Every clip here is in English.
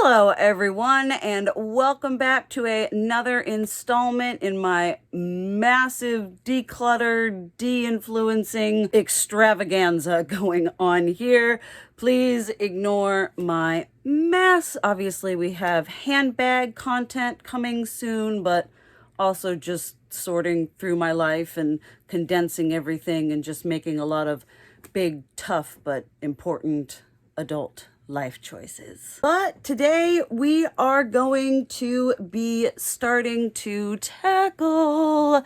Hello everyone, and welcome back to another installment in my massive declutter, de-influencing extravaganza going on here. Please ignore my mess. Obviously we have handbag content coming soon, but also just sorting through my life and condensing everything and just making a lot of big, tough, but important adult life choices. But today we are going to be starting to tackle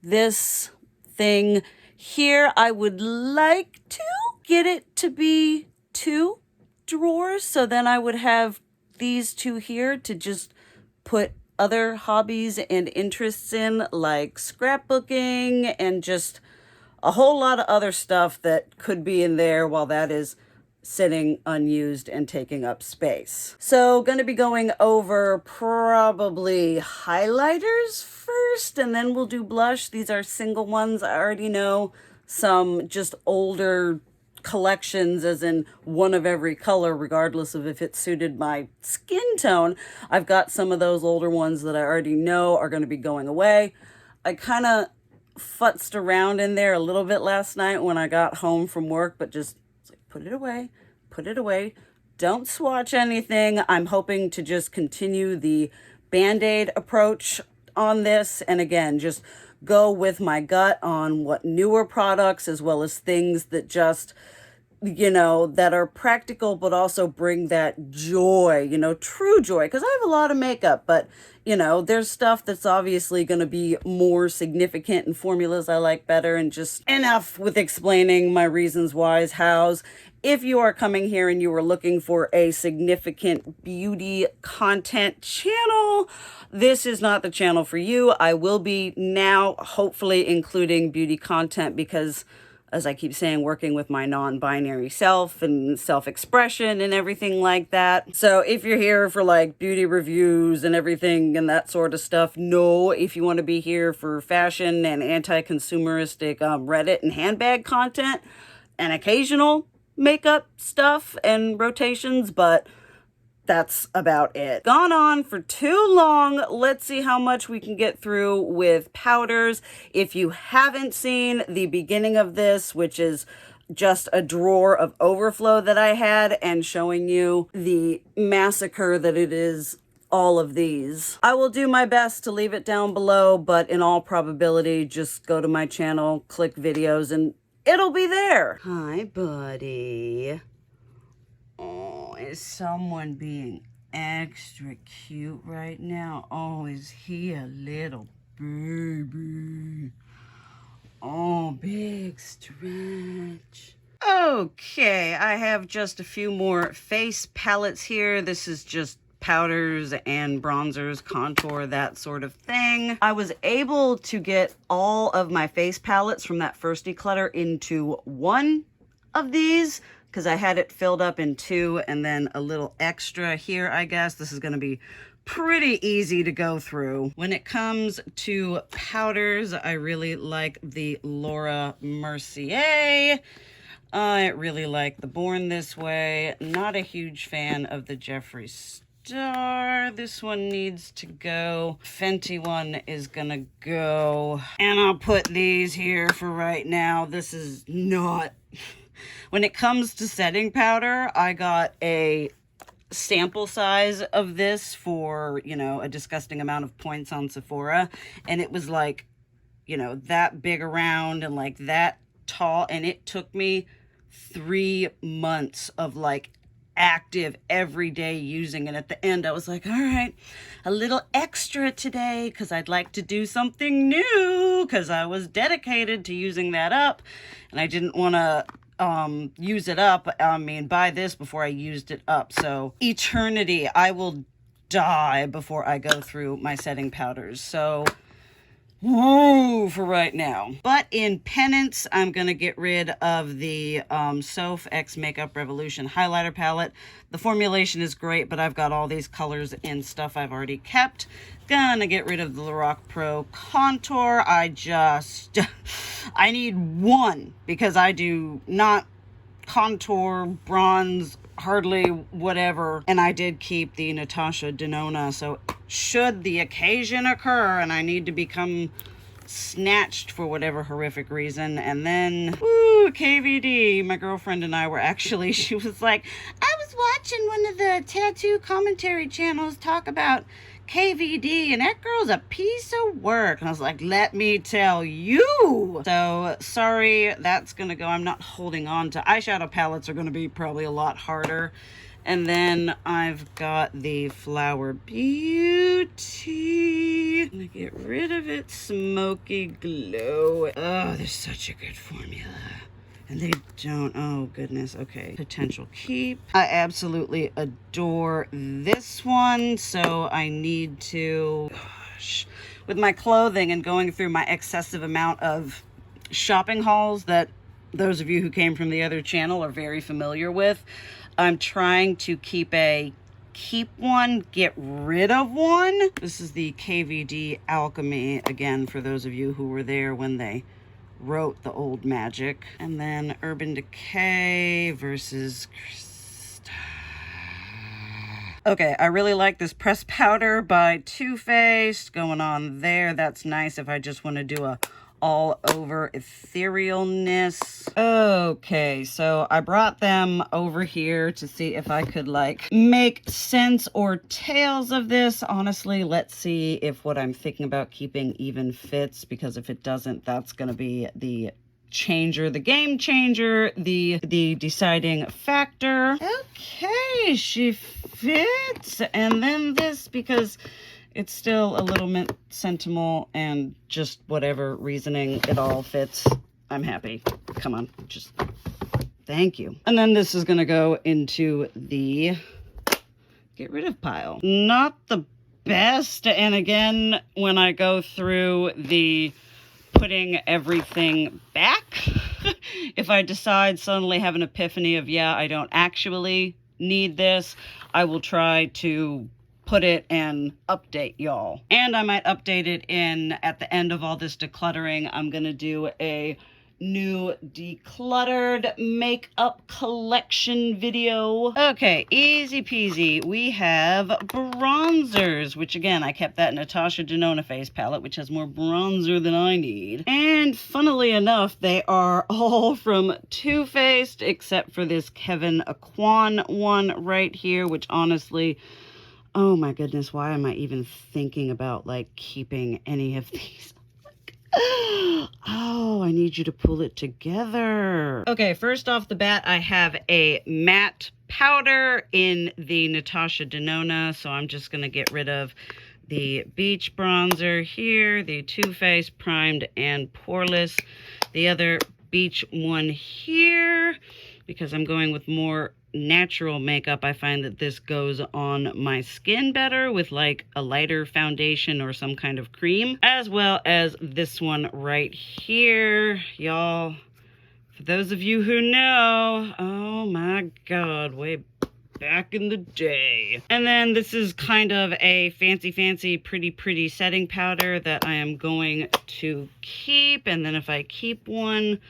this thing here. I would like to get it to be 2 drawers, so then I would have these 2 here to just put other hobbies and interests in, like scrapbooking and just a whole lot of other stuff that could be in there while that is sitting unused and taking up space. So going to be going over probably highlighters first, and then we'll do blush. These are single ones. I already know some just older collections, as in one of every color, regardless of if it suited my skin tone. I've got some of those older ones that I already know are going to be going away. I kind of futzed around in there a little bit last night when I got home from work, but just put it away. Don't swatch anything. I'm hoping to just continue the Band-Aid approach on this. And again, just go with my gut on what newer products, as well as things that just, that are practical, but also bring that joy, true joy. Because I have a lot of makeup, but there's stuff that's obviously going to be more significant and formulas I like better, and just enough with explaining my reasons, whys, hows. If you are coming here and you are looking for a significant beauty content channel, this is not the channel for you. I will be now hopefully including beauty content because, as I keep saying, working with my non-binary self and self-expression and everything like that. So if you're here for like beauty reviews and everything and that sort of stuff, no. If you want to be here for fashion and anti-consumeristic Reddit and handbag content and occasional makeup stuff and rotations, but that's about it. Gone on for too long. Let's see how much we can get through with powders. If you haven't seen the beginning of this, which is just a drawer of overflow that I had, and showing you the massacre that it is, all of these, I will do my best to leave it down below, but in all probability, just go to my channel, click videos, and it'll be there. Hi, buddy. Oh, is someone being extra cute right now? Oh, is he a little baby? Oh, big stretch. Okay, I have just a few more face palettes here. This is just powders and bronzers, contour, that sort of thing. I was able to get all of my face palettes from that first declutter into one of these, because I had it filled up in 2 and then a little extra here, I guess. This is going to be pretty easy to go through. When it comes to powders, I really like the Laura Mercier. I really like the Born This Way. Not a huge fan of the Jeffree Star. This one needs to go. Fenty one is gonna go. And I'll put these here for right now. This is not... When it comes to setting powder, I got a sample size of this for, a disgusting amount of points on Sephora. And it was like, that big around and like that tall. And it took me 3 months of like active everyday using, and at the end I was like, all right, a little extra today because I'd like to do something new, because I was dedicated to using that up and I didn't want to use it up. Buy this before I used it up. So eternity, I will die before I go through my setting powders. So woo for right now. But in penance, I'm going to get rid of the Soph X Makeup Revolution highlighter palette. The formulation is great, but I've got all these colors in stuff I've already kept. Gonna get rid of the Lorac Pro contour. I need one because I do not contour, bronze, hardly whatever. And I did keep the Natasha Denona, so should the occasion occur and I need to become snatched for whatever horrific reason. And then, woo, KVD, my girlfriend and I were actually, she was like, I was watching one of the tattoo commentary channels talk about KVD, and that girl's a piece of work. And I was like, let me tell you. So sorry, that's gonna go. I'm not holding on to eyeshadow palettes, are gonna be probably a lot harder. And then I've got the Flower Beauty. I'm gonna get rid of its smoky glow. Oh, they're such a good formula. And they don't, oh goodness, okay. Potential keep. I absolutely adore this one, so I need to, gosh, with my clothing and going through my excessive amount of shopping hauls that those of you who came from the other channel are very familiar with, I'm trying to keep one, get rid of one. This is the KVD Alchemy, again, for those of you who were there when they wrote the old magic. And then Urban Decay versus Krista. Okay, I really like this pressed powder by Too Faced going on there. That's nice if I just want to do a all over etherealness. Okay, so I brought them over here to see if I could like make sense or tails of this. Honestly, let's see if what I'm thinking about keeping even fits, because if it doesn't, that's gonna be the changer, the game changer, the deciding factor. Okay, she fits. And then this, because it's still a little bit sentimental and just whatever reasoning, it all fits. I'm happy. Come on, just thank you. And then this is gonna go into the get rid of pile. Not the best. And again, when I go through the putting everything back, if I decide suddenly have an epiphany of, yeah, I don't actually need this, I will try to put it and update y'all. And I might update it in, at the end of all this decluttering, I'm gonna do a new decluttered makeup collection video. Okay, easy peasy. We have bronzers, which again, I kept that Natasha Denona face palette, which has more bronzer than I need. And funnily enough, they are all from Too Faced, except for this Kevin Aquan one right here, which honestly, oh my goodness, why am I even thinking about like keeping any of these? Oh, I need you to pull it together. Okay, first off the bat, I have a matte powder in the Natasha Denona, so I'm just gonna get rid of the beach bronzer here, the Too Faced primed and poreless, the other beach one here, because I'm going with more natural makeup. I find that this goes on my skin better with like a lighter foundation or some kind of cream, as well as this one right here, y'all. For those of you who know, oh my god, way back in the day. And then this is kind of a fancy pretty setting powder that I am going to keep. And then if I keep one,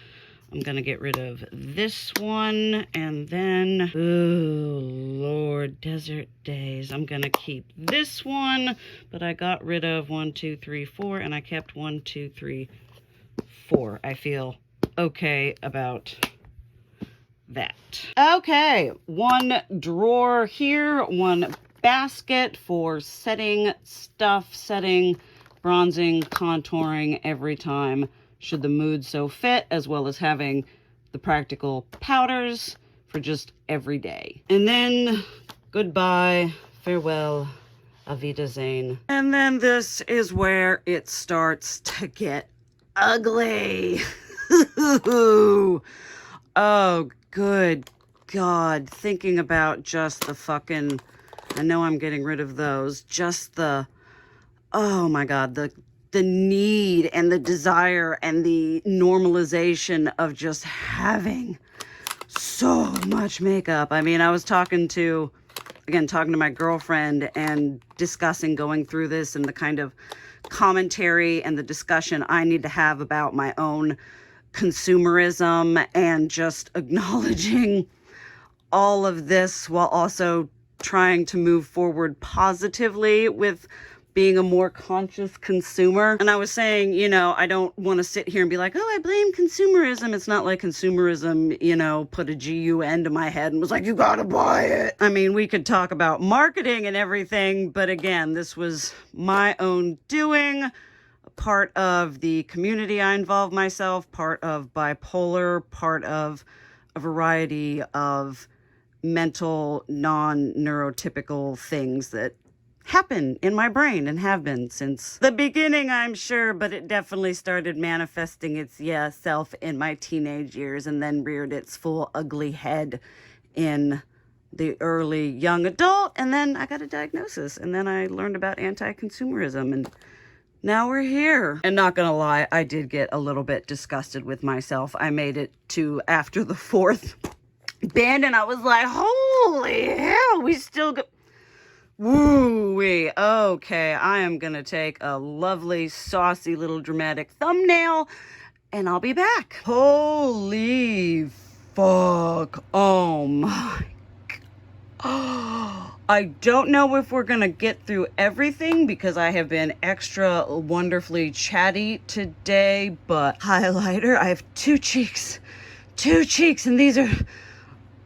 I'm gonna get rid of this one, and then, oh Lord, Desert Days. I'm gonna keep this one, but I got rid of 1, 2, 3, 4, and I kept 1, 2, 3, 4. I feel okay about that. Okay, one drawer here, one basket for setting stuff, setting, bronzing, contouring every time, should the mood so fit, as well as having the practical powders for just every day. And then goodbye, farewell, auf Wiedersehen. And then this is where it starts to get ugly. Oh, good God. Thinking about just the fucking, I know I'm getting rid of those, just the, oh my God, the need and the desire and the normalization of just having so much makeup. I mean, I was talking to my girlfriend and discussing going through this and the kind of commentary and the discussion I need to have about my own consumerism and just acknowledging all of this while also trying to move forward positively with being a more conscious consumer. And I was saying, you know, I don't want to sit here and be like, oh, I blame consumerism. It's not like consumerism, you know, put a GUN to my head and was like, you gotta buy it. I mean, we could talk about marketing and everything, but again, this was my own doing, part of the community I involve myself, part of bipolar, part of a variety of mental, non-neurotypical things that happen in my brain and have been since the beginning, I'm sure, but it definitely started manifesting its self in my teenage years and then reared its full ugly head in the early young adult. And then I got a diagnosis, and then I learned about anti-consumerism, and now we're here. And not gonna lie, I did get a little bit disgusted with myself. I made it to after the 4th band and I was like, holy hell, we still go. Woo-wee. Okay, I am gonna take a lovely, saucy little dramatic thumbnail and I'll be back. Holy fuck. Oh my. I don't know if we're gonna get through everything because I have been extra wonderfully chatty today, but highlighter, I have two cheeks, and these are,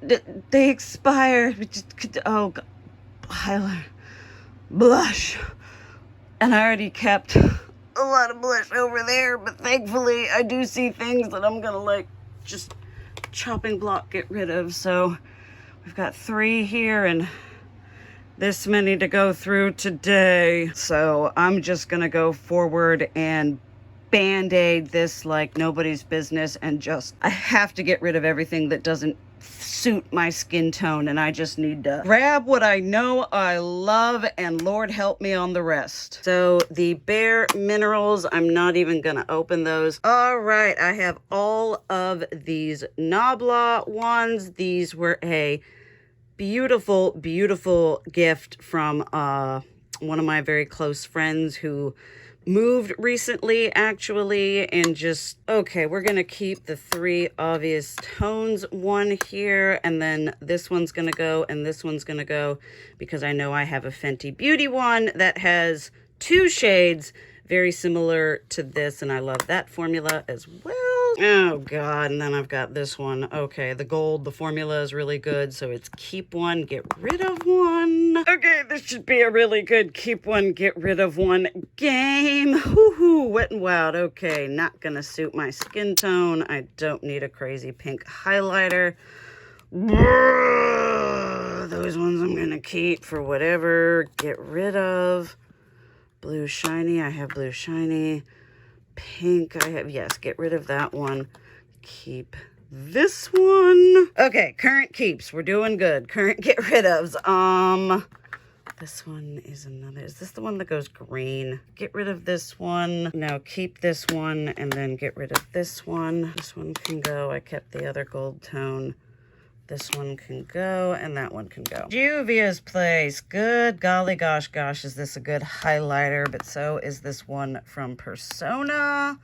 they expire. Oh, God. Highlighter, blush, and I already kept a lot of blush over there, but thankfully I do see things that I'm gonna like just chopping block get rid of. So we've got 3 here and this many to go through today, so I'm just gonna go forward and band-aid this like nobody's business, and just, I have to get rid of everything that doesn't suit my skin tone, and I just need to grab what I know I love, and Lord help me on the rest. So the Bare Minerals, I'm not even gonna open those. All right, I have all of these Nabla ones. These were a beautiful, beautiful gift from one of my very close friends who moved recently, actually, and just, okay, we're gonna keep the 3 obvious tones one here, and then this one's gonna go, and this one's gonna go, because I know I have a Fenty Beauty one that has 2 shades very similar to this, and I love that formula as well. Oh God, and then I've got this one. Okay, the gold, the formula is really good, so it's keep one, get rid of one. Okay, this should be a really good keep one, get rid of one game. Woohoo, Wet n Wild. Okay, not gonna suit my skin tone. I don't need a crazy pink highlighter. Those ones I'm gonna keep for whatever. Get rid of. Blue Shiny, I have Blue Shiny. Pink, I have, yes, get rid of that one. Keep this one. Okay, current keeps, we're doing good. Current get rid ofs. This one is another, is this the one that goes green? Get rid of this one. No, keep this one and then get rid of this one. This one can go, I kept the other gold tone. This one can go, and that one can go. Juvia's Place. Good golly gosh, is this a good highlighter? But so is this one from Persona.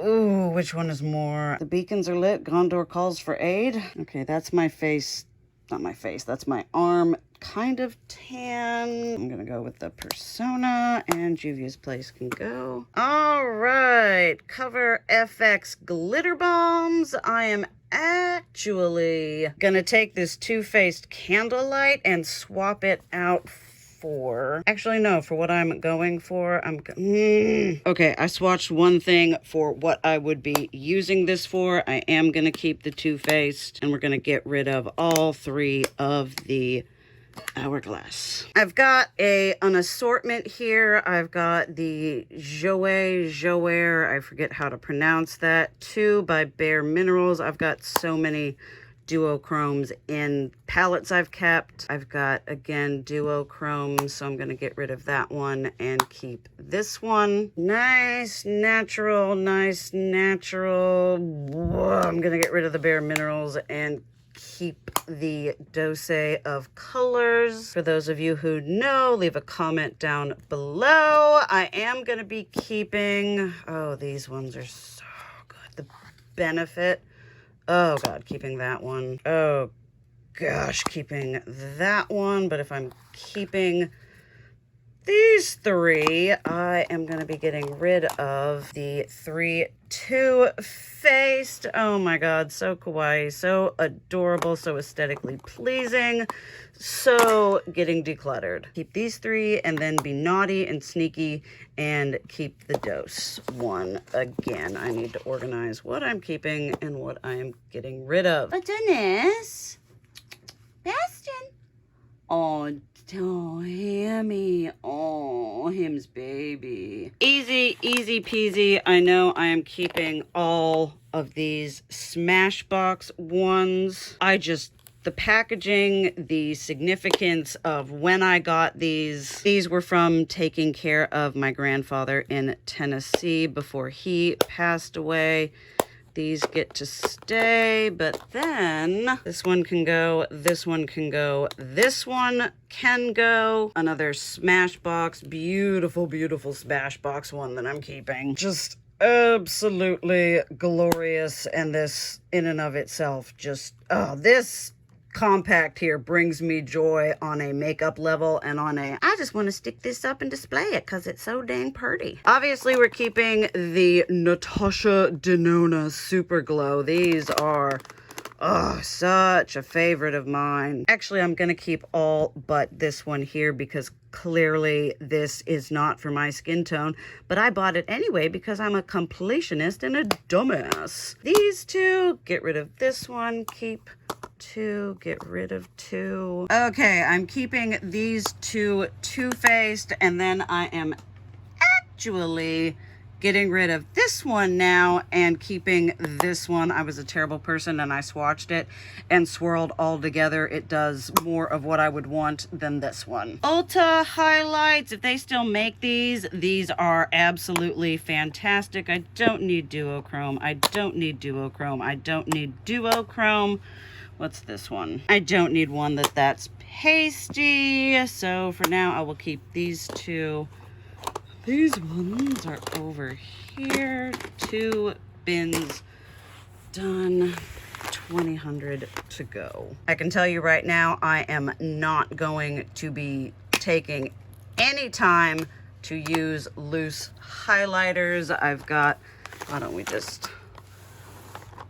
Ooh, which one is more? The beacons are lit. Gondor calls for aid. Okay, that's my face. Not my face. That's my arm. Kind of tan. I'm gonna go with the Persona, and Juvia's Place can go. All right, Cover FX Glitter Bombs. I am actually gonna take this Too Faced Candlelight and swap it out for, actually no, for what I'm going for, okay, I swatched one thing for what I would be using this for. I am gonna keep the Too Faced, and we're gonna get rid of all 3 of the Hourglass. I've got an assortment here. I've got the Joer, I forget how to pronounce that, 2 by Bare Minerals. I've got so many duochromes in palettes I've kept. I've got, again, duochromes, so I'm going to get rid of that one and keep this one. Nice natural. Whoa, I'm going to get rid of the Bare Minerals and keep the Dose of Colors. For those of you who know, leave a comment down below. I am going to be keeping, oh, these ones are so good. The Benefit. Oh God, keeping that one. Oh gosh, keeping that one. But if I'm keeping these three, I am going to be getting rid of the 3 Too Faced. Oh my god, so kawaii, so adorable, so aesthetically pleasing, so getting decluttered. Keep these 3 and then be naughty and sneaky and keep the dose one. Again, I need to organize what I'm keeping and what I am getting rid of. Oh, Dennis. Bastion. Oh, Hammy. Oh, him's baby. Easy peasy. I know I am keeping all of these Smashbox ones. The packaging, the significance of when I got these were from taking care of my grandfather in Tennessee before he passed away. These get to stay, but then this one can go, this one can go, this one can go. Another Smashbox, beautiful Smashbox one that I'm keeping. Just absolutely glorious, and this in and of itself just, oh, this compact here brings me joy on a makeup level and on a, I just want to stick this up and display it because it's so dang pretty. Obviously, we're keeping the Natasha Denona Super Glow. These are, oh, such a favorite of mine. Actually, I'm going to keep all but this one here because clearly this is not for my skin tone, but I bought it anyway because I'm a completionist and a dumbass. These two, get rid of this one, keep 2, get rid of 2. Okay, I'm keeping these 2 Too Faced, and then I am actually getting rid of this one now and keeping this one. I was a terrible person and I swatched it and swirled all together. It does more of what I would want than this one. Ulta highlights, if they still make these are absolutely fantastic. I don't need duochrome. I don't need duochrome. I don't need duochrome. What's this one? I don't need one that's pasty. So for now, I will keep these 2. These ones are over here. 2 bins done. 2,000 to go. I can tell you right now, I am not going to be taking any time to use loose highlighters. I've got, why don't we just,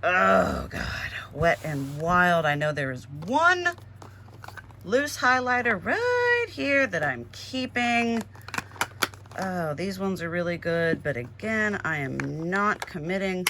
oh God, Wet and Wild. I know there is one loose highlighter right here that I'm keeping. Oh, these ones are really good, but again, I am not committing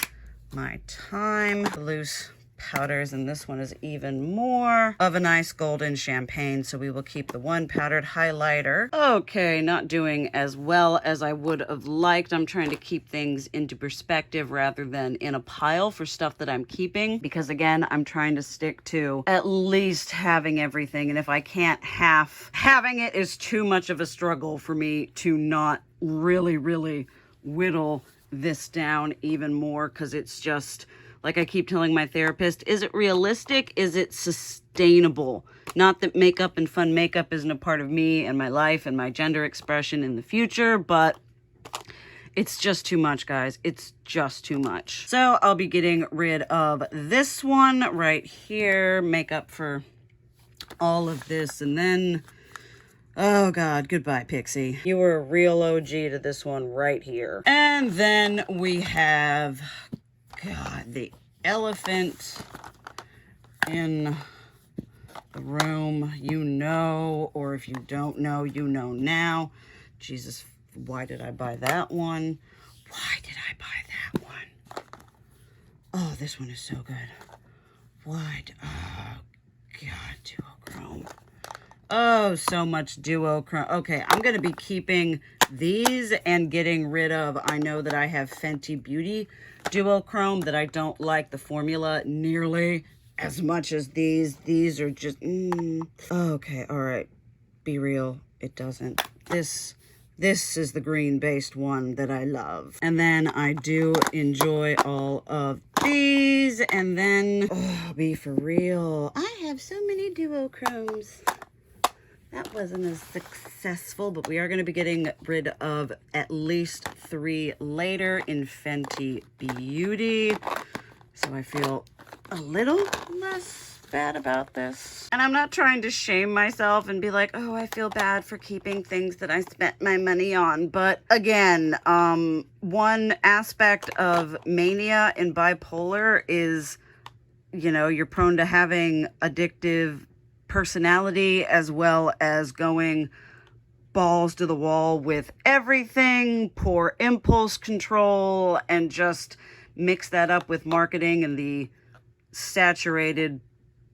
my time. Loose powders, and this one is even more of a nice golden champagne, so we will keep the 1 powdered highlighter. Okay, not doing as well as I would have liked. I'm trying to keep things into perspective rather than in a pile for stuff that I'm keeping, because again, I'm trying to stick to at least having everything, and if I can't having it is too much of a struggle for me to not really whittle this down even more, because it's just, like I keep telling my therapist, is it realistic? Is it sustainable? Not that makeup and fun makeup isn't a part of me and my life and my gender expression in the future, but it's just too much, guys. It's just too much. So I'll be getting rid of this one right here, makeup for all of this, and then, oh God, goodbye, Pixie. You were a real OG to this one right here. And then we have, God, the elephant in the room, you know, or if you don't know, you know now. Jesus, why did I buy that one? Why did I buy that one? Oh, this one is so good. Why? Oh, God, duochrome. Oh, so much duochrome. Okay, I'm going to be keeping these and getting rid of, I know that I have Fenty Beauty duochrome that I don't like the formula nearly as much as these. These are just, okay, all right. Be real, it doesn't. This is the green-based one that I love. And then I do enjoy all of these. And then, oh, be for real. I have so many duochromes. That wasn't as successful, but we are going to be getting rid of at least 3 later in Fenty Beauty. So I feel a little less bad about this. And I'm not trying to shame myself and be like, oh, I feel bad for keeping things that I spent my money on. But again, one aspect of mania and bipolar is, you know, you're prone to having addictive personality as well as going balls to the wall with everything, poor impulse control, and just mix that up with marketing and the saturated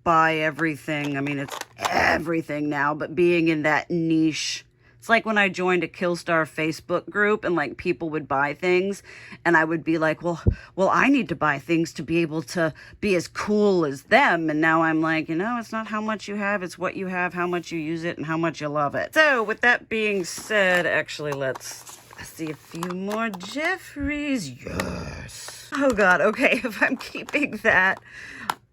buy everything. I mean, it's everything now, but being in that niche. It's like when I joined a Killstar Facebook group and like people would buy things and I would be like, well, I need to buy things to be able to be as cool as them. And now I'm like, you know, it's not how much you have, it's what you have, how much you use it, and how much you love it. So with that being said, actually, let's see a few more Jeffries. Yes. Oh God. Okay. If I'm keeping that.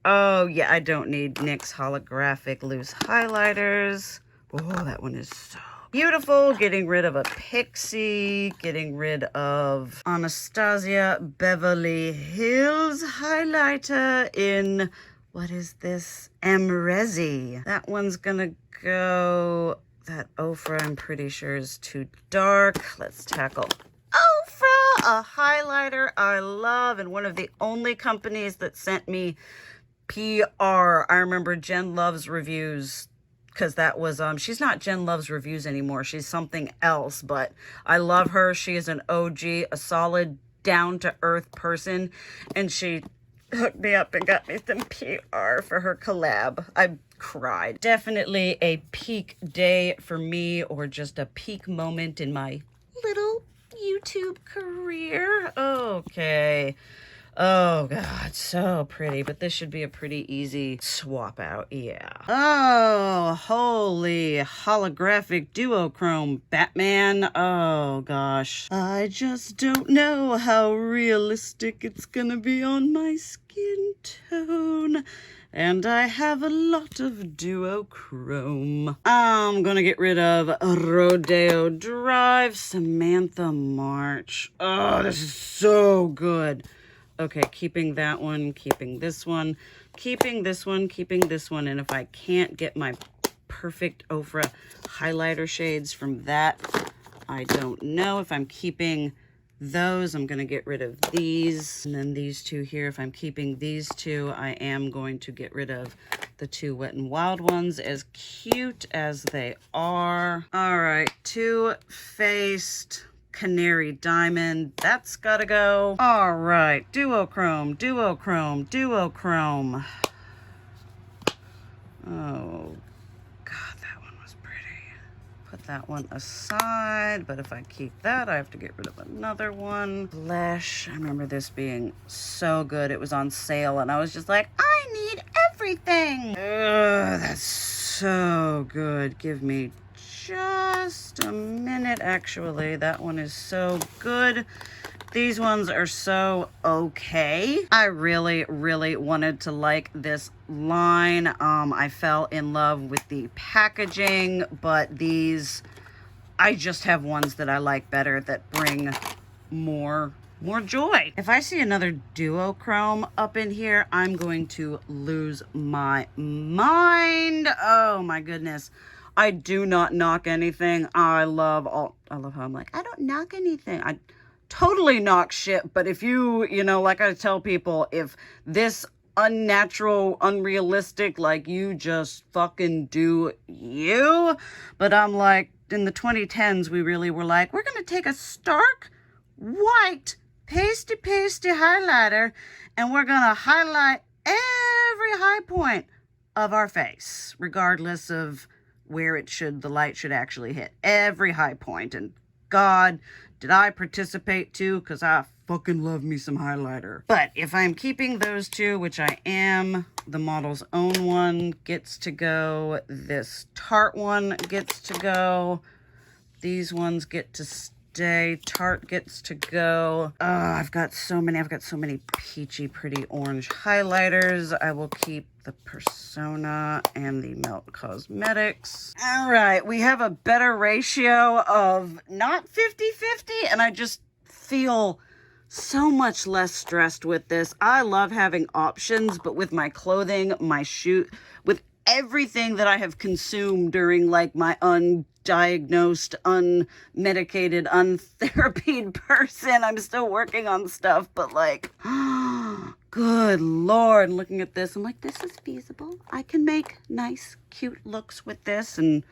Oh yeah, I don't need NYX holographic loose highlighters. Oh, that one is so beautiful. Getting rid of a Pixie, getting rid of Anastasia Beverly Hills highlighter in, what is this? Amrezi. That one's gonna go, that Ofra I'm pretty sure is too dark. Let's tackle Ofra, a highlighter I love, and one of the only companies that sent me PR. I remember Jen Love's reviews, because that was, she's not Jen Love's Reviews anymore. She's something else, but I love her. She is an OG, a solid, down-to-earth person, and she hooked me up and got me some PR for her collab. I cried. Definitely a peak day for me, or just a peak moment in my little YouTube career. Okay. Oh God, so pretty, but this should be a pretty easy swap out, yeah. Oh, holy holographic duochrome Batman. Oh gosh. I just don't know how realistic it's gonna be on my skin tone. And I have a lot of duochrome. I'm gonna get rid of Rodeo Drive, Samantha March. Oh, this is so good. Okay, keeping that one, keeping this one, keeping this one, keeping this one. And if I can't get my perfect Ofra highlighter shades from that, I don't know. If I'm keeping those, I'm going to get rid of these. And then these two here, if I'm keeping these two, I am going to get rid of the two Wet n Wild ones, as cute as they are. All right, Too Faced Canary Diamond, that's gotta go. All right, duochrome, duochrome, duochrome. Oh God, that one was pretty. Put that one aside, but if I keep that, I have to get rid of another one. Blush, I remember this being so good. It was on sale and I was just like, I need everything. Ugh, that's so good. Give me just a minute, actually. That one is so good. These ones are so okay. I really, really wanted to like this line. I fell in love with the packaging, but these, I just have ones that I like better that bring more joy. If I see another duochrome up in here, I'm going to lose my mind. Oh my goodness. I do not knock anything. I love how I'm like, I don't knock anything. I totally knock shit. But if you know, like I tell people, if this unnatural, unrealistic, like you just fucking do you. But I'm like, in the 2010s, we really were like, we're going to take a stark white pasty highlighter and we're going to highlight every high point of our face, regardless of where the light should actually hit. Every high point. And God, did I participate too? Because I fucking love me some highlighter. But if I'm keeping those two, which I am, the Model's Own one gets to go. This Tarte one gets to go. These ones get to stay. Tarte gets to go. Oh, I've got so many peachy, pretty orange highlighters. I will keep the Persona and the Melt Cosmetics. All right, we have a better ratio of not 50-50, and I just feel so much less stressed with this. I love having options, but with my clothing, my shoe, with everything that I have consumed during like my undiagnosed, unmedicated, untherapied person, I'm still working on stuff, but like, good Lord, looking at this, I'm like, this is feasible. I can make nice, cute looks with this, and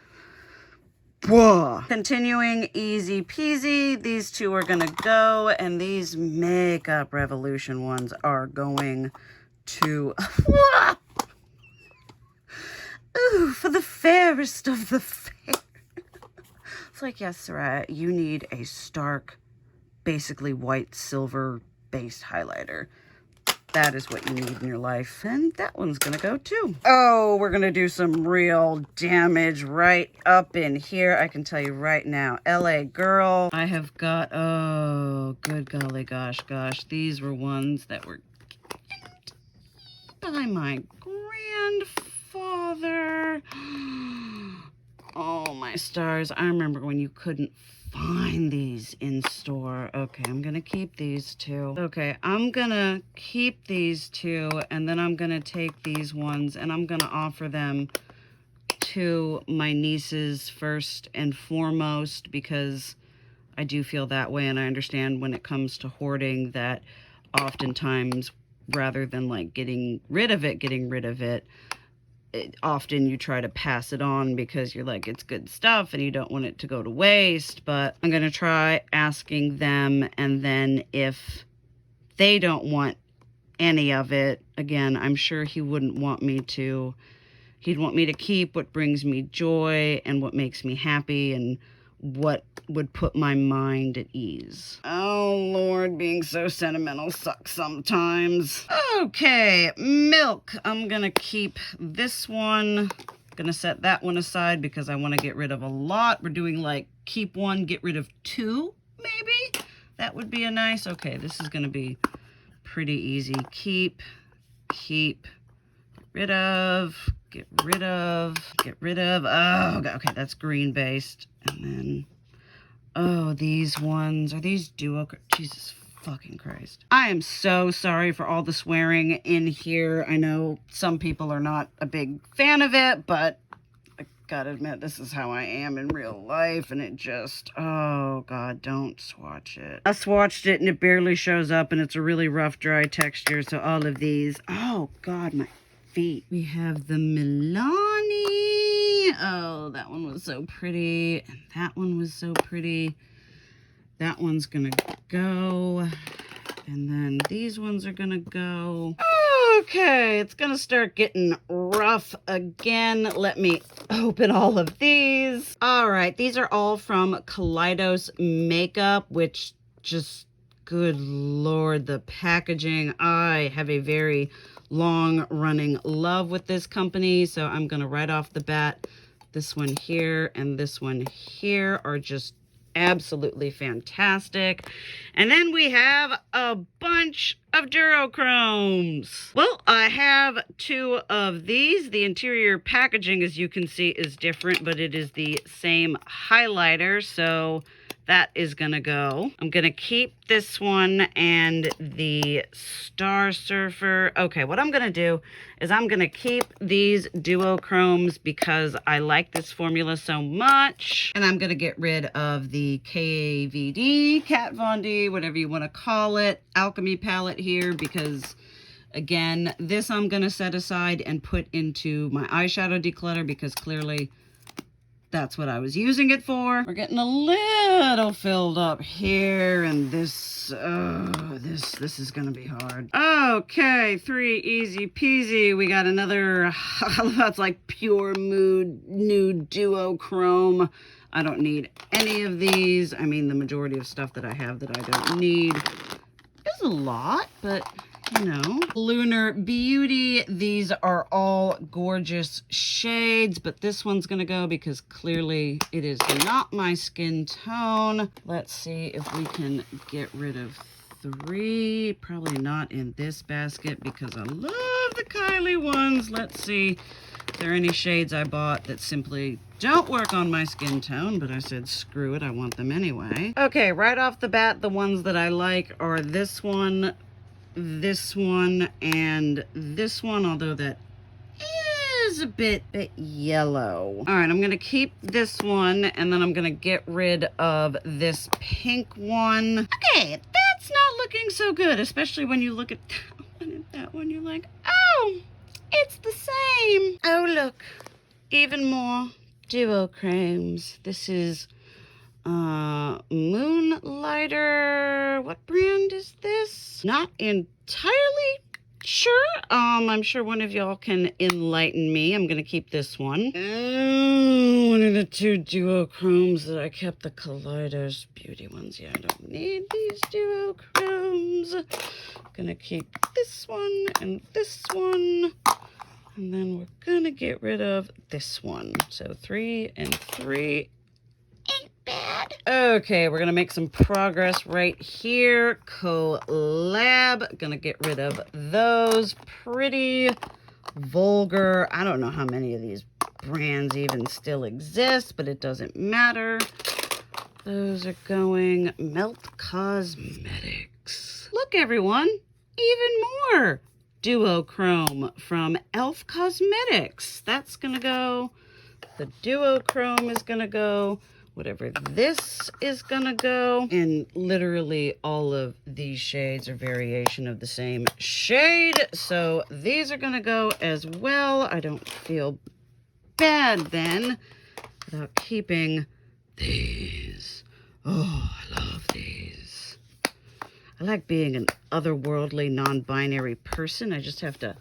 whoa. Continuing easy peasy. These two are gonna go, and these Makeup Revolution ones are going to ooh, for the fairest of the fair. It's like, yes, Sarah, you need a stark, basically white silver based highlighter. That is what you need in your life. And that one's gonna go too. Oh, we're gonna do some real damage right up in here. I can tell you right now, LA girl. I have got, oh, good golly gosh. These were ones that were by my grandfather. Oh, my stars. I remember when you couldn't find these in store. Okay, I'm gonna keep these two. Okay, I'm gonna keep these two, and then I'm gonna take these ones and I'm gonna offer them to my nieces first and foremost, because I do feel that way, and I understand when it comes to hoarding that oftentimes, rather than like getting rid of it, often you try to pass it on because you're like, it's good stuff and you don't want it to go to waste. But I'm going to try asking them, and then if they don't want any of it, again, I'm sure he wouldn't want me to. He'd want me to keep what brings me joy and what makes me happy and what would put my mind at ease. Oh, Lord, being so sentimental sucks sometimes. Okay, milk. I'm gonna keep this one. Gonna set that one aside because I want to get rid of a lot. We're doing like keep one, get rid of two, maybe? That would be a nice, okay, this is gonna be pretty easy. Keep, rid of, get rid of. Oh, okay, that's green based. And then, oh, these ones, are these duo? Jesus fucking Christ. I am so sorry for all the swearing in here. I know some people are not a big fan of it, but I gotta admit, this is how I am in real life, and it just, oh God, don't swatch it. I swatched it and it barely shows up, and it's a really rough, dry texture, so all of these, oh God, my feet. We have the Milani. Oh, that one was so pretty, and that one was so pretty. That one's gonna go, and then these ones are gonna go. Okay, it's gonna start getting rough again. Let me open all of these. All right, these are all from Kaleidos Makeup, which just, good Lord, the packaging. I have a very long-running love with this company, so I'm gonna right off the bat, this one here and this one here are just absolutely fantastic. And then we have a bunch of durochromes. Well, I have two of these. The interior packaging, as you can see, is different, but it is the same highlighter, so that is gonna go. I'm gonna keep this one and the Star Surfer. Okay, what I'm gonna do is I'm gonna keep these duochromes because I like this formula so much. And I'm gonna get rid of the KVD, Kat Von D, whatever you wanna call it, Alchemy palette here, because again, this I'm gonna set aside and put into my eyeshadow declutter because clearly that's what I was using it for. We're getting a little filled up here, and this is gonna be hard. Okay, 3 easy peasy. We got another, that's like pure mood nude duochrome. I don't need any of these. I mean, the majority of stuff that I have that I don't need is a lot, but you know. Lunar Beauty, these are all gorgeous shades, but this one's gonna go because clearly it is not my skin tone. Let's see if we can get rid of 3. Probably not in this basket because I love the Kylie ones. Let's see. there are any shades I bought that simply don't work on my skin tone, but I said, screw it, I want them anyway. Okay, right off the bat, the ones that I like are this one, and this one, although that is a bit yellow. All right, I'm gonna keep this one, and then I'm gonna get rid of this pink one. Okay, that's not looking so good, especially when you look at that one, you're like, oh, it's the same. Oh, look, even more duochromes. This is Moonlighter. What brand is this? Not entirely sure. I'm sure one of y'all can enlighten me. I'm gonna keep this one. One of the two duochromes that I kept, the Colliders Beauty ones. Yeah, I don't need these duochromes. Gonna keep this one and this one. And then we're gonna get rid of this one. So 3 and 3 ain't bad. Okay, we're gonna make some progress right here. Collab, gonna get rid of those. Pretty vulgar. I don't know how many of these brands even still exist, but it doesn't matter. Those are going. Melt Cosmetics. Look, everyone, even more duochrome from Elf Cosmetics. That's gonna go. The duochrome is gonna go. Whatever this is gonna go. And literally all of these shades are variation of the same shade. So these are gonna go as well. I don't feel bad then without keeping these. Oh, I love these. I like being an otherworldly, non-binary person. I just have to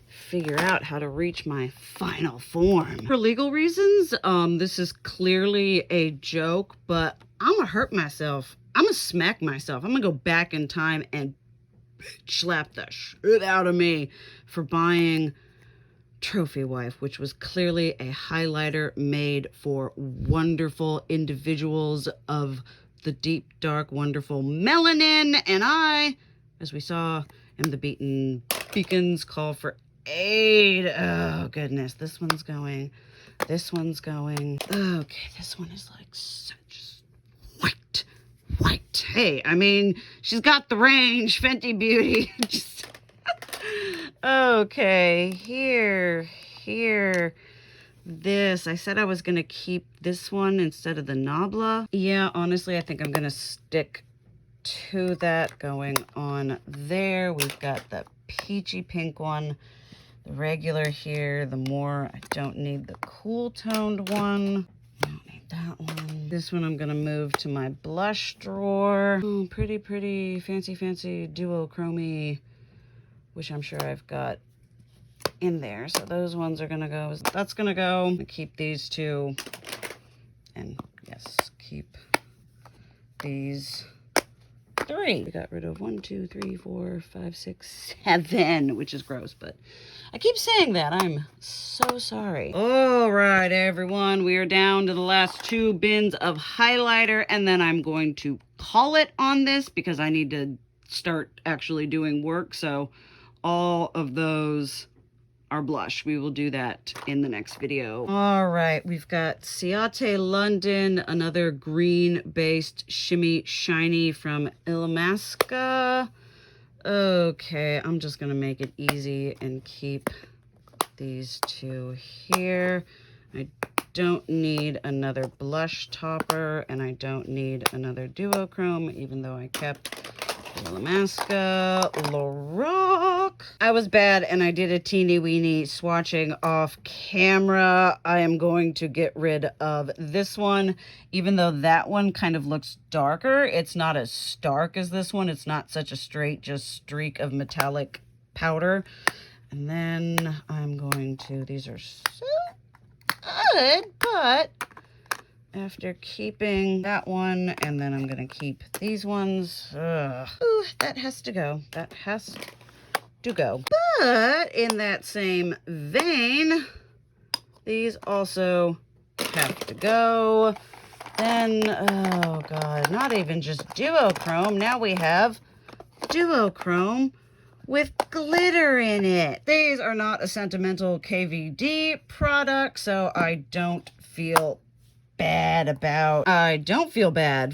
figure out how to reach my final form. For legal reasons, this is clearly a joke, but I'm gonna hurt myself. I'm gonna smack myself. I'm gonna go back in time and slap the shit out of me for buying Trophy Wife, which was clearly a highlighter made for wonderful individuals of the deep, dark, wonderful melanin. And I, as we saw, am the beacon's call for aid. Oh, goodness. This one's going. This one's going. Okay, this one is like such white. Hey, I mean, she's got the range. Fenty Beauty. Just okay, here. This, I said I was going to keep this one instead of the Nabla. Yeah, honestly, I think I'm going to stick to that going on there. We've got the peachy pink one, the regular here, the more. I don't need the cool toned one. I don't need that one. This one I'm going to move to my blush drawer. Oh, pretty fancy duochromy, which I'm sure I've got in there. So those ones are gonna go. That's gonna go. Keep these two, and yes, keep these 3. We got rid of 1, 2, 3, 4, 5, 6, 7, which is gross, but I keep saying that. I'm so sorry. All right, everyone, we are down to the last 2 bins of highlighter, and then I'm going to call it on this because I need to start actually doing work. So all of those are blush. We will do that in the next video. All right, we've got Ciate London, another green-based shimmy shiny from Illamasqua. Okay, I'm just gonna make it easy and keep these 2 here. I don't need another blush topper, and I don't need another duochrome, even though I kept Illamasqua, Lorac. I was bad and I did a teeny weeny swatching off camera. I am going to get rid of this one, even though that one kind of looks darker. It's not as stark as this one. It's not such a straight, just streak of metallic powder. And then I'm going to, these are so good, but after keeping that one, and then I'm gonna keep these ones. Ooh, that has to go. That has to go. But in that same vein, these also have to go. Then, oh God, not even just duochrome. Now we have duochrome with glitter in it. These are not a sentimental KVD product, so I don't feel bad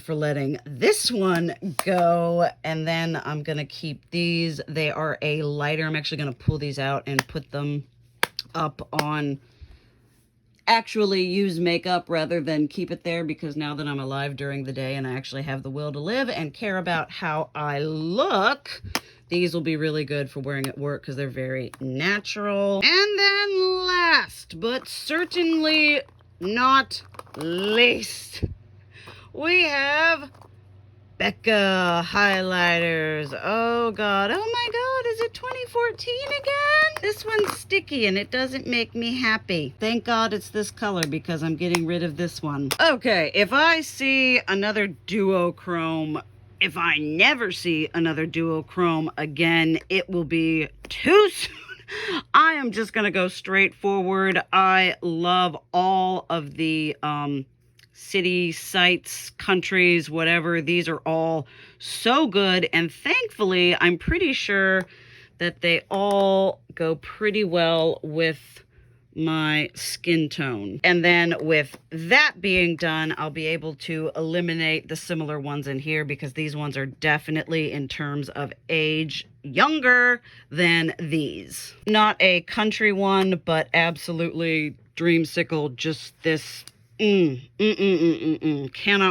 for letting this one go. And then I'm gonna keep these. They are a lighter. I'm actually gonna pull these out and put them up on actually use makeup rather than keep it there, because now that I'm alive during the day and I actually have the will to live and care about how I look, these will be really good for wearing at work because they're very natural. And then last but certainly not least, we have Becca highlighters. Oh God, oh my God, is it 2014 again? This one's sticky and it doesn't make me happy. Thank God it's this color because I'm getting rid of this one. Okay, if I see another duochrome, if I never see another duochrome again, it will be too soon. I am just gonna go straight forward. I love all of the city, sites, countries, whatever. These are all so good, and thankfully I'm pretty sure that they all go pretty well with my skin tone. And then with that being done, I'll be able to eliminate the similar ones in here because these ones are definitely, in terms of age, younger than these. Not a country one, but absolutely dreamsicle, just this cannot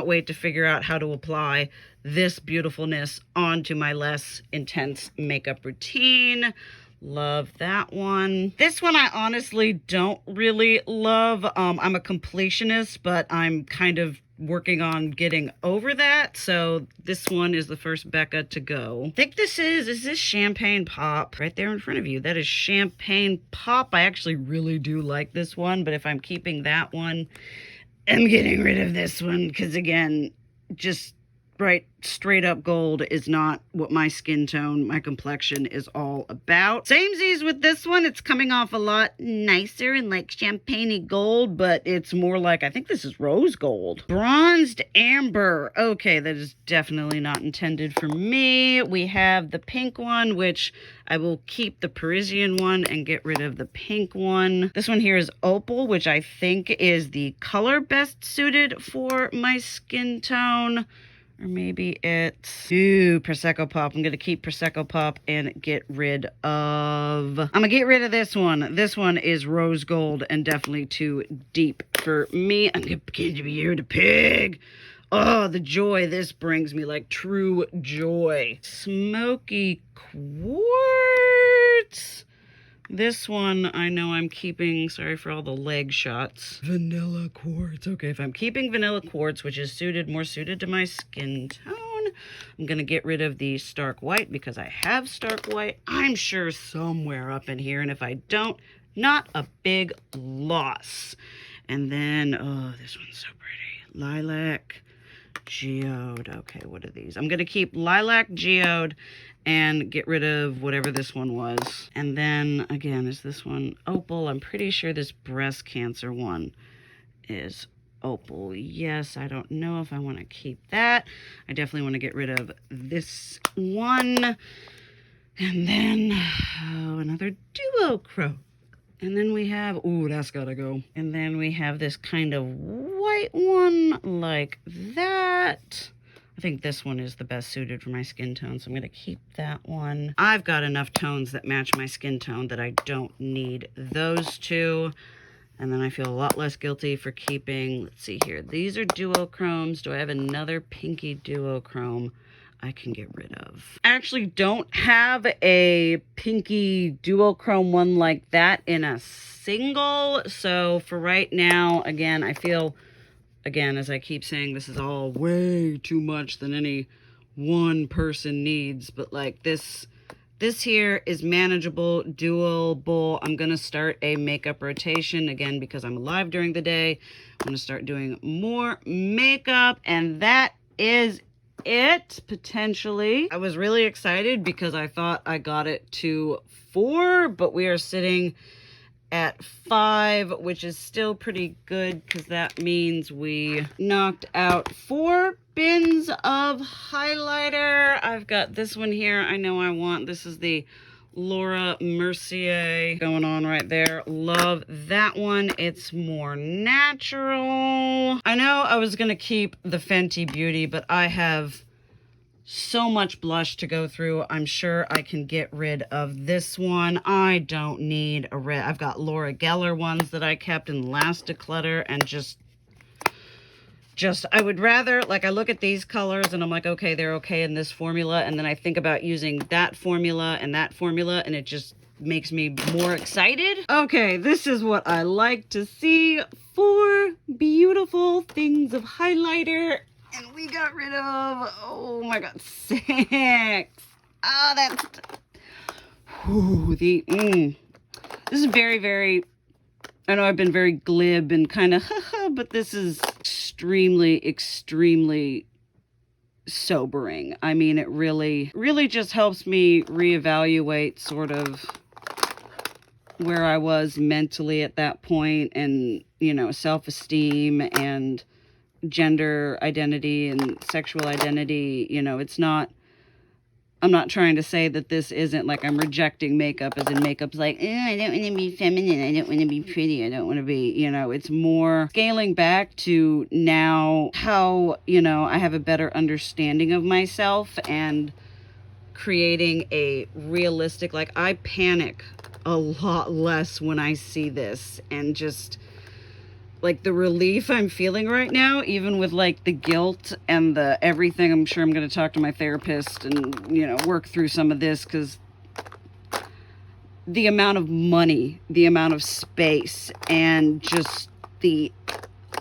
wait to figure out how to apply this beautifulness onto my less intense makeup routine. Love that one. This one I honestly don't really love. I'm a completionist, but I'm kind of working on getting over that. So this one is the first Becca to go. I think this is this Champagne Pop? Right there in front of you. That is Champagne Pop. I actually really do like this one, but if I'm keeping that one, I'm getting rid of this one because, again, just right straight up gold is not what my skin tone, my complexion is all about. Samesies with this one. It's coming off a lot nicer and like champagne-y gold, but it's more like, I think this is rose gold. Bronzed amber. Okay, that is definitely not intended for me. We have the pink one, which I will keep the Parisian one and get rid of the pink one. This one here is opal, which I think is the color best suited for my skin tone. Or maybe it's, ooh, Prosecco Pop. I'm going to keep Prosecco Pop and get rid of, I'm going to get rid of this one. This one is rose gold and definitely too deep for me. I'm going to give you the pig. Oh, the joy this brings me, like true joy. Smoky quartz. This one, I know I'm keeping, sorry for all the leg shots. Vanilla quartz. Okay, if I'm keeping vanilla quartz, which is more suited to my skin tone, I'm going to get rid of the stark white because I have stark white, I'm sure, somewhere up in here. And if I don't, not a big loss. And then, oh, this one's so pretty. Lilac Geode. Okay, what are these? I'm going to keep Lilac Geode and get rid of whatever this one was. And then, again, is this one opal? I'm pretty sure this breast cancer one is opal. Yes, I don't know if I want to keep that. I definitely want to get rid of this one. And then, oh, another duochrome. And then we have, ooh, that's gotta go. And then we have this kind of white one like that. I think this one is the best suited for my skin tone, so I'm gonna keep that one. I've got enough tones that match my skin tone that I don't need those two. And then I feel a lot less guilty for keeping, let's see here, these are duochromes. Do I have another pinky duochrome I can get rid of? I actually don't have a pinky duochrome one like that in a single. So for right now, again, I feel, again, as I keep saying, this is all way too much than any one person needs. But like this here is manageable, doable. I'm going to start a makeup rotation again because I'm alive during the day. I'm going to start doing more makeup, and that is it, potentially. I was really excited because I thought I got it to 4, but we are sitting at 5, which is still pretty good because that means we knocked out 4 bins of highlighter. I've got this one here I know I want. This is the Laura Mercier going on right there. Love that one. It's more natural. I know I was going to keep the Fenty Beauty, but I have so much blush to go through. I'm sure I can get rid of this one. I don't need a red. I've got Laura Geller ones that I kept in the last declutter, and just I would rather, like, I look at these colors and I'm like, okay, they're okay in this formula, and then I think about using that formula, and it just makes me more excited. Okay, this is what I like to see. 4 beautiful things of highlighter, and we got rid of, oh my god, 6. Oh, that's, whew, this is very, very, I know I've been very glib and kind of, but this is extremely, extremely sobering. I mean, it really, really just helps me reevaluate sort of where I was mentally at that point, and, you know, self-esteem and gender identity and sexual identity. You know, it's not, I'm not trying to say that this isn't like I'm rejecting makeup, as in makeup's like, I don't want to be feminine, I don't want to be pretty, I don't want to be, you know, it's more scaling back to now how, you know, I have a better understanding of myself, and creating a realistic, like, I panic a lot less when I see this, and just like the relief I'm feeling right now, even with like the guilt and the everything. I'm sure I'm going to talk to my therapist and, you know, work through some of this, because the amount of money, the amount of space, and just the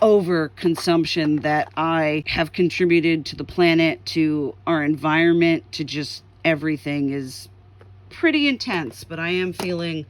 overconsumption that I have contributed to the planet, to our environment, to just everything is pretty intense. But I am feeling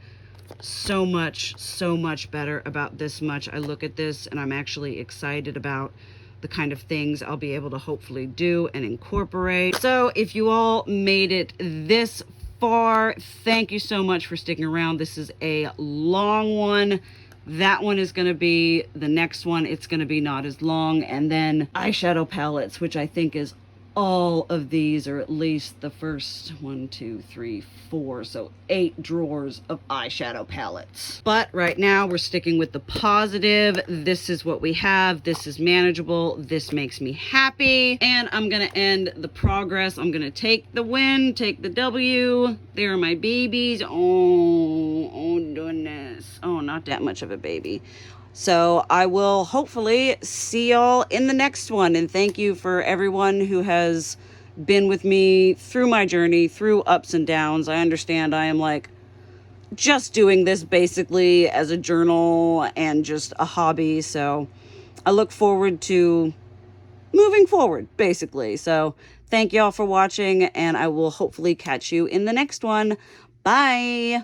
so much better about this much. I look at this and I'm actually excited about the kind of things I'll be able to hopefully do and incorporate. So if you all made it this far, thank you so much for sticking around. This is a long one. That one is going to be the next one. It's going to be not as long. And then eyeshadow palettes, which I think is all of these, or at least the first 1, 2, 3, 4, so 8 drawers of eyeshadow palettes. But right now we're sticking with the positive. This is what we have. This is manageable. This makes me happy. And I'm gonna end the progress. I'm gonna take the win, take the W. There are my babies. Oh goodness. Oh, not that much of a baby. So I will hopefully see y'all in the next one. And thank you for everyone who has been with me through my journey, through ups and downs. I understand I am like just doing this basically as a journal and just a hobby. So I look forward to moving forward, basically. So thank y'all for watching, and I will hopefully catch you in the next one. Bye.